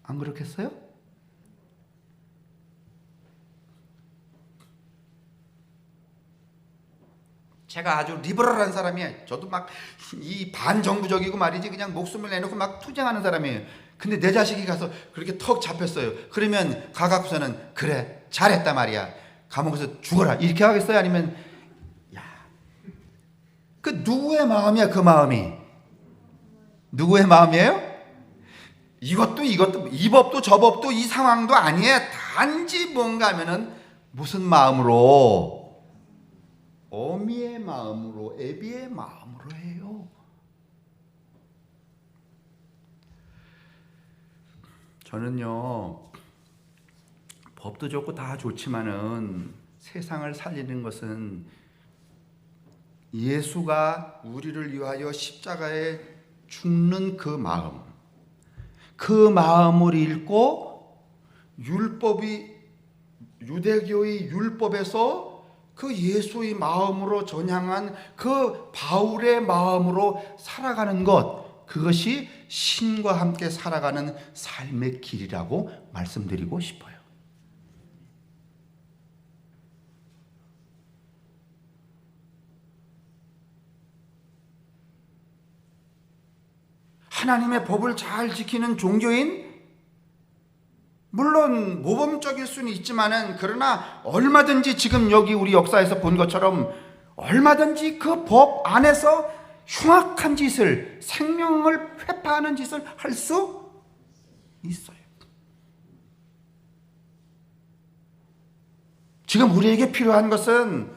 안 그렇겠어요? 제가 아주 리버럴한 사람이에요. 저도 막 이 반정부적이고 말이지 그냥 목숨을 내놓고 막 투쟁하는 사람이에요. 근데 내 자식이 가서 그렇게 턱 잡혔어요. 그러면 가갖고서는 그래 잘했다 말이야, 감옥에서 죽어라 이렇게 하겠어요? 아니면 그 누구의 마음이야? 그 마음이 누구의 마음이에요? 이것도 이 법도 저 법도 이 상황도 아니에요. 단지 뭔가 하면은 무슨 마음으로? 어미의 마음으로, 애비의 마음으로 해요. 저는요, 법도 좋고 다 좋지만은 세상을 살리는 것은 예수가 우리를 위하여 십자가에 죽는 그 마음을 읽고 유대교의 율법에서 그 예수의 마음으로 전향한 그 바울의 마음으로 살아가는 것, 그것이 신과 함께 살아가는 삶의 길이라고 말씀드리고 싶어요. 하나님의 법을 잘 지키는 종교인, 물론 모범적일 수는 있지만은, 그러나 얼마든지 지금 여기 우리 역사에서 본 것처럼 얼마든지 그 법 안에서 흉악한 짓을, 생명을 회파하는 짓을 할 수 있어요. 지금 우리에게 필요한 것은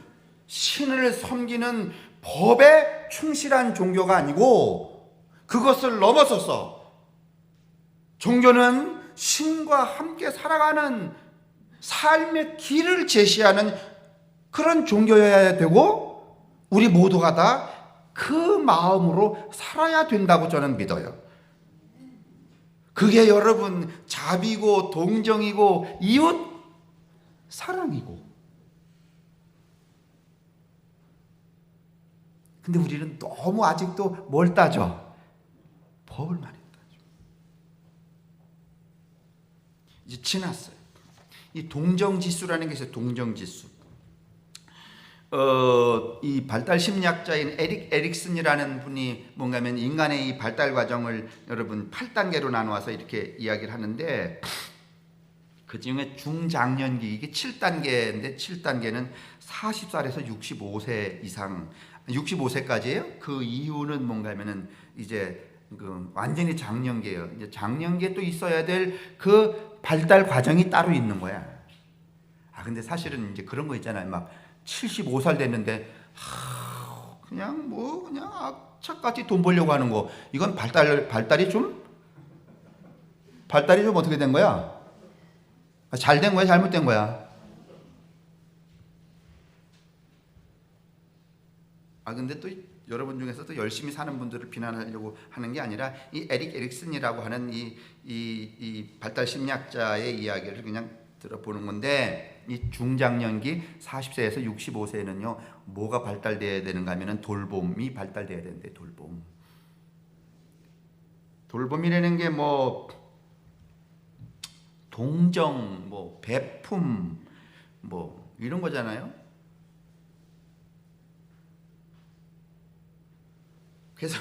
신을 섬기는 법에 충실한 종교가 아니고, 그것을 넘어서서 종교는 신과 함께 살아가는 삶의 길을 제시하는 그런 종교여야 되고, 우리 모두가 다 그 마음으로 살아야 된다고 저는 믿어요. 그게 여러분 자비고 동정이고 이웃 사랑이고. 근데 우리는 너무 아직도 뭘 따져? 법을 많이 따져. 이제 지났어요. 이 동정지수라는 게 있어요. 동정지수. 이 발달 심리학자인 에릭슨이라는 분이 뭔가면 인간의 이 발달 과정을 여러분 8단계로 나누어서 이렇게 이야기를 하는데, 그 중에 중장년기 이게 7단계인데 7단계는 40살에서 65세 이상, 65세까지예요. 그 이유는 뭔가면은 이제 그 완전히 장년기예요. 이제 장년기에 또 있어야 될 그 발달 과정이 따로 있는 거야. 근데 사실은 이제 그런 거 있잖아요. 막 75살 됐는데 그냥 악착같이 돈 벌려고 하는 거, 이건 발달이 좀 어떻게 된 거야? 잘 된 거야, 잘못된 거야? 근데 또 여러분 중에서 또 열심히 사는 분들을 비난하려고 하는 게 아니라, 이 에릭슨이라고 하는 이 발달 심리학자의 이야기를 그냥 들어보는 건데, 이 중장년기 40세에서 65세는요 뭐가 발달돼야 되는가 하면은 돌봄이 발달돼야 되는데, 돌봄이라는 게 뭐 동정, 뭐 배품, 뭐 이런 거잖아요. 그래서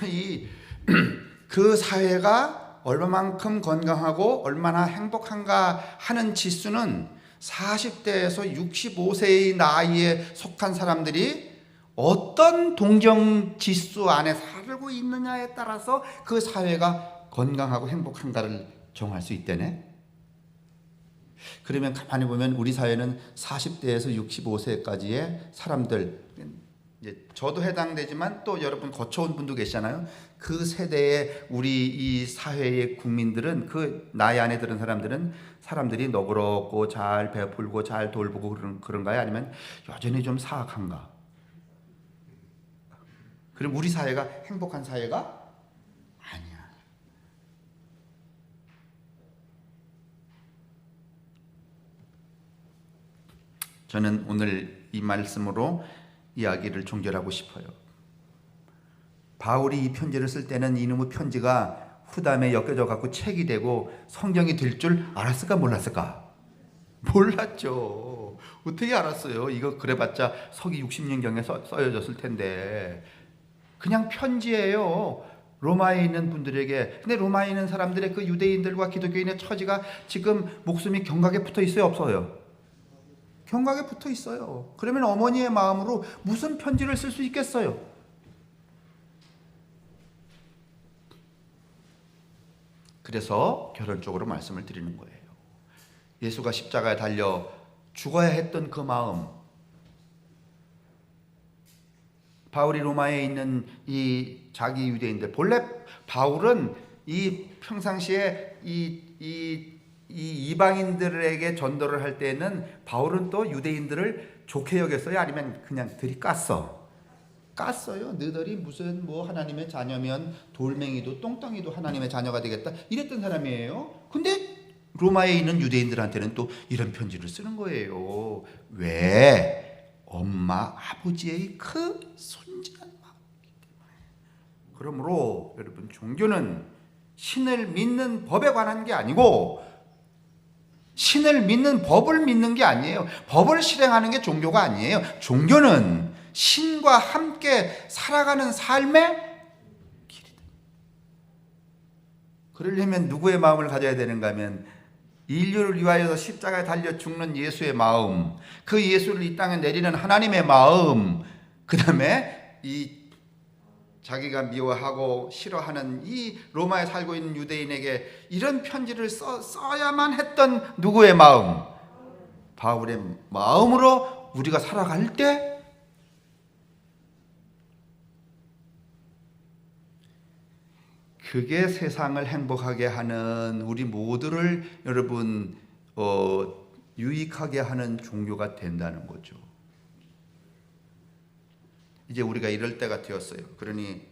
그 사회가 얼마만큼 건강하고 얼마나 행복한가 하는 지수는 40대에서 65세의 나이에 속한 사람들이 어떤 동정 지수 안에 살고 있느냐에 따라서 그 사회가 건강하고 행복한가를 정할 수 있다네. 그러면 가만히 보면 우리 사회는 40대에서 65세까지의 사람들, 이제 저도 해당되지만 또 여러분 거쳐온 분도 계시잖아요. 그 세대의 우리 이 사회의 국민들은, 그 나이 안에 들은 사람들이 너그럽고 잘 베풀고 잘 돌보고 그런가요? 아니면 여전히 좀 사악한가? 그럼 우리 사회가 행복한 사회가 아니야. 저는 오늘 이 말씀으로 이야기를 종결하고 싶어요. 바울이 이 편지를 쓸 때는 이놈의 편지가 후담에 엮여져 갖고 책이 되고 성경이 될 줄 알았을까 몰랐을까? 몰랐죠. 어떻게 알았어요? 이거 그래봤자 서기 60년경에 써여졌을 텐데. 그냥 편지예요. 로마에 있는 분들에게. 근데 로마에 있는 사람들의 그 유대인들과 기독교인의 처지가 지금 목숨이 경각에 붙어 있어요, 없어요? 경각에 붙어 있어요. 그러면 어머니의 마음으로 무슨 편지를 쓸 수 있겠어요? 그래서 결론적으로 말씀을 드리는 거예요. 예수가 십자가에 달려 죽어야 했던 그 마음, 바울이 로마에 있는 이 자기 유대인들, 본래 바울은 이 평상시에 이 이방인들에게 전도를 할 때는 바울은 또 유대인들을 좋게 여겼어요? 아니면 그냥 깠어요? 너희들이 무슨 뭐 하나님의 자녀면 돌멩이도 똥덩이도 하나님의 자녀가 되겠다 이랬던 사람이에요. 근데 로마에 있는 유대인들한테는 또 이런 편지를 쓰는 거예요. 왜? 엄마 아버지의 그 순진한 마음이기 때문에. 그러므로 여러분, 종교는 신을 믿는 법에 관한 게 아니고 신을 믿는 법을 믿는 게 아니에요. 법을 실행하는 게 종교가 아니에요. 종교는 신과 함께 살아가는 삶의 길이다. 그러려면 누구의 마음을 가져야 되는가 하면 인류를 위하여서 십자가에 달려 죽는 예수의 마음, 그 예수를 이 땅에 내리는 하나님의 마음, 그 다음에 이 자기가 미워하고 싫어하는 이 로마에 살고 있는 유대인에게 이런 편지를 써야만 했던 누구의 마음? 바울의 마음으로 우리가 살아갈 때 그게 세상을 행복하게 하는 우리 모두를 여러분 유익하게 하는 종교가 된다는 거죠. 이제 우리가 이럴 때가 되었어요. 그러니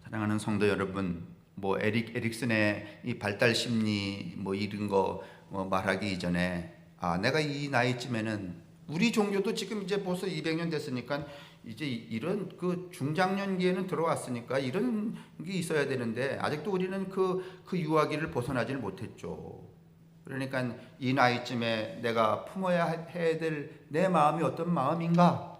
사랑하는 성도 여러분, 뭐 에릭슨의 이 발달 심리 뭐 이런 거 말하기 이전에 내가 이 나이쯤에는 우리 종교도 지금 이제 벌써 200년 됐으니까 이제 이런 그 중장년기에는 들어왔으니까 이런 게 있어야 되는데 아직도 우리는 그 유아기를 벗어나질 못했죠. 그러니까 이 나이쯤에 내가 품어야 해야 될 내 마음이 어떤 마음인가?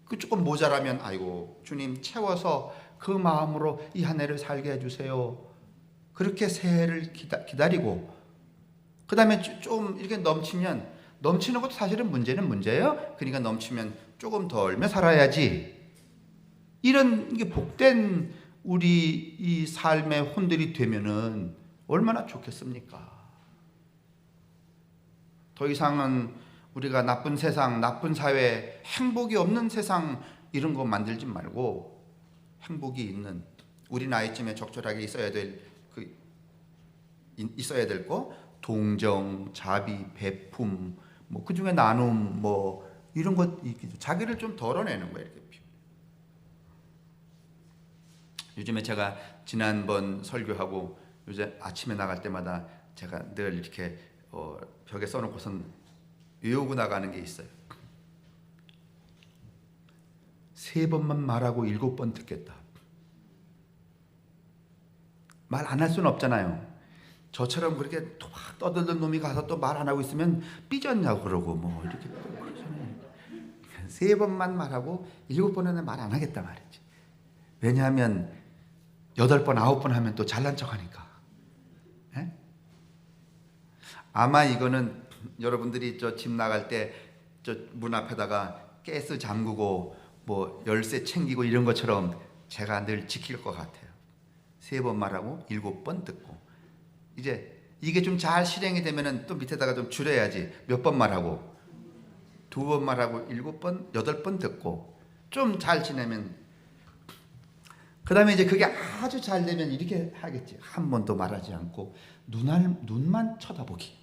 그 조금 모자라면 아이고 주님 채워서 그 마음으로 이 한 해를 살게 해주세요. 그렇게 새해를 기다리고 그 다음에 좀 이렇게 넘치는 것도 사실은 문제예요. 그러니까 넘치면 조금 더 얼며 살아야지. 이런 게 복된 우리 이 삶의 혼들이 되면은 얼마나 좋겠습니까? 더 이상은 우리가 나쁜 세상, 나쁜 사회, 행복이 없는 세상 이런 거 만들지 말고 행복이 있는 우리 나이쯤에 적절하게 있어야 될 거 동정, 자비, 베품, 뭐 그 중에 나눔, 뭐 이런 것 자기를 좀 덜어내는 거예요. 이렇게. 요즘에 제가 지난번 설교하고 요새 아침에 나갈 때마다 제가 늘 이렇게 벽에 써놓고선 외우고 나가는 게 있어요. 3번만 말하고 7번 듣겠다. 말 안 할 수는 없잖아요. 저처럼 그렇게 토막 떠들던 놈이 가서 또 말 안 하고 있으면 삐졌냐고 그러고 뭐 이렇게 그러잖아요. 3번만 말하고 7번에는 말 안 하겠다 말이지. 왜냐하면 8번, 9번 하면 또 잘난 척하니까. 예? 아마 이거는 여러분들이 저 집 나갈 때 저 문 앞에다가 가스 잠그고 뭐 열쇠 챙기고 이런 것처럼 제가 늘 지킬 것 같아요. 3번 말하고 7번 듣고. 이제 이게 좀 잘 실행이 되면은 또 밑에다가 좀 줄여야지. 몇 번 말하고 2번 말하고 7번, 8번 듣고 좀 잘 지내면 그 다음에 이제 그게 아주 잘 되면 이렇게 하겠지. 한 번도 말하지 않고 눈만 쳐다보기.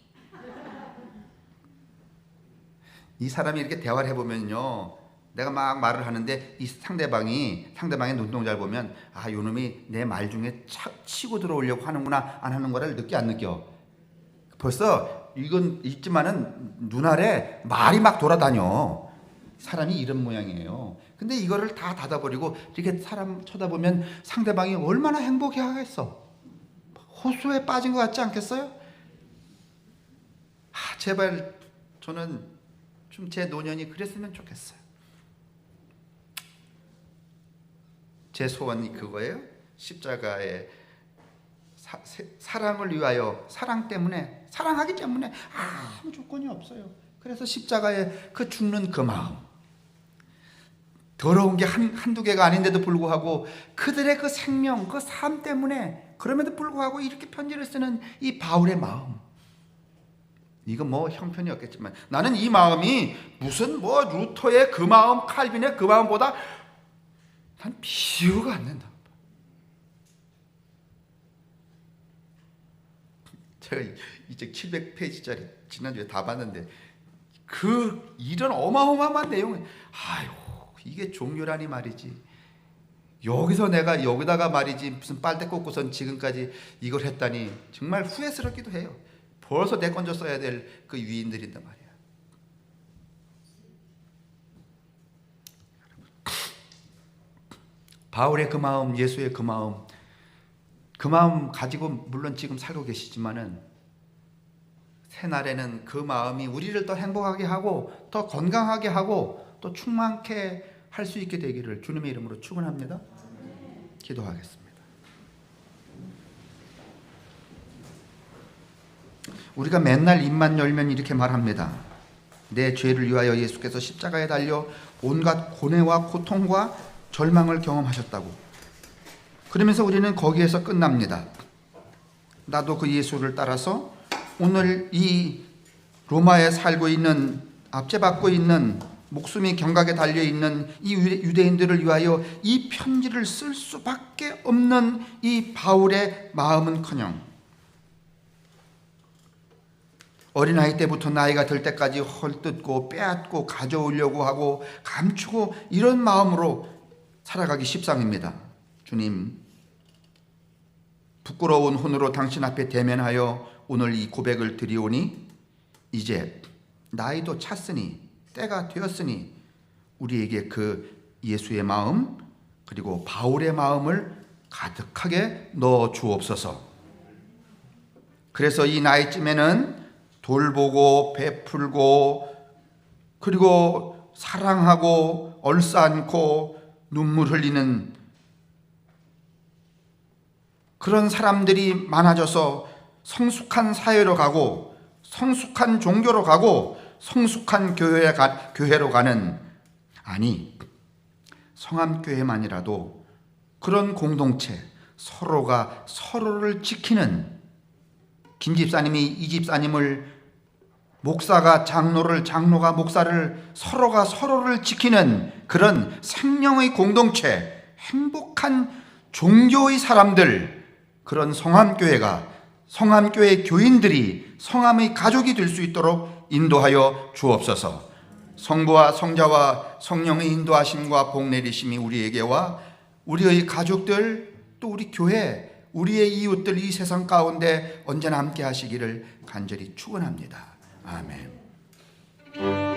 이 사람이 이렇게 대화를 해보면요, 내가 막 말을 하는데 이 상대방의 눈동자를 보면 요 놈이 내 말 중에 치고 들어오려고 하는구나 안 하는 거를 느껴 안 느껴? 벌써 이건 있지만은 눈 아래 말이 막 돌아다녀. 사람이 이런 모양이에요. 근데 이거를 다 닫아버리고 이렇게 사람 쳐다보면 상대방이 얼마나 행복해 하겠어. 호수에 빠진 것 같지 않겠어요? 제발 저는 좀 제 노년이 그랬으면 좋겠어요. 제 소원이 그거예요. 십자가의 사랑을 위하여, 사랑하기 때문에 아무 조건이 없어요. 그래서 십자가에 그 죽는 그 마음, 더러운 게 한두 개가 아닌데도 불구하고 그들의 그 생명, 그 삶 때문에 그럼에도 불구하고 이렇게 편지를 쓰는 이 바울의 마음, 이거 뭐 형편이 없겠지만 나는 이 마음이 무슨 뭐 루터의 그 마음, 칼빈의 그 마음보다 난 비교가 안 된다. 제가 이 책 700페이지짜리 지난주에 다 봤는데 이런 어마어마한 내용을 이게 종교라니 말이지. 여기서 내가 여기다가 말이지 무슨 빨대 꽂고선 지금까지 이걸 했다니 정말 후회스럽기도 해요. 벌써 내건져 써야 될 그 위인들인단 말이야. 바울의 그 마음, 예수의 그 마음 가지고 물론 지금 살고 계시지만은 새날에는 그 마음이 우리를 더 행복하게 하고 더 건강하게 하고 또 충만케 할 수 있게 되기를 주님의 이름으로 축원합니다. 기도하겠습니다. 우리가 맨날 입만 열면 이렇게 말합니다. 내 죄를 위하여 예수께서 십자가에 달려 온갖 고뇌와 고통과 절망을 경험하셨다고. 그러면서 우리는 거기에서 끝납니다. 나도 그 예수를 따라서 오늘 이 로마에 살고 있는, 압제받고 있는, 목숨이 경각에 달려있는 이 유대인들을 위하여 이 편지를 쓸 수밖에 없는 이 바울의 마음은커녕 어린아이 때부터 나이가 들 때까지 헐뜯고 빼앗고 가져오려고 하고 감추고 이런 마음으로 살아가기 십상입니다. 주님, 부끄러운 혼으로 당신 앞에 대면하여 오늘 이 고백을 드리오니 이제 나이도 찼으니 때가 되었으니 우리에게 그 예수의 마음 그리고 바울의 마음을 가득하게 넣어 주옵소서. 그래서 이 나이쯤에는 돌보고 베풀고 그리고 사랑하고 얼싸안고 눈물 흘리는 그런 사람들이 많아져서 성숙한 사회로 가고 성숙한 종교로 가고 성숙한 교회로 가는, 아니 성암교회만이라도 그런 공동체, 서로가 서로를 지키는, 김 집사님이 이 집사님을, 목사가 장로를, 장로가 목사를, 서로가 서로를 지키는 그런 생명의 공동체, 행복한 종교의 사람들, 그런 성암교회가, 성암교회 교인들이 성암의 가족이 될 수 있도록 인도하여 주옵소서. 성부와 성자와 성령의 인도하심과 복 내리심이 우리에게와 우리의 가족들, 또 우리 교회, 우리의 이웃들, 이 세상 가운데 언제나 함께 하시기를 간절히 축원합니다. 아멘.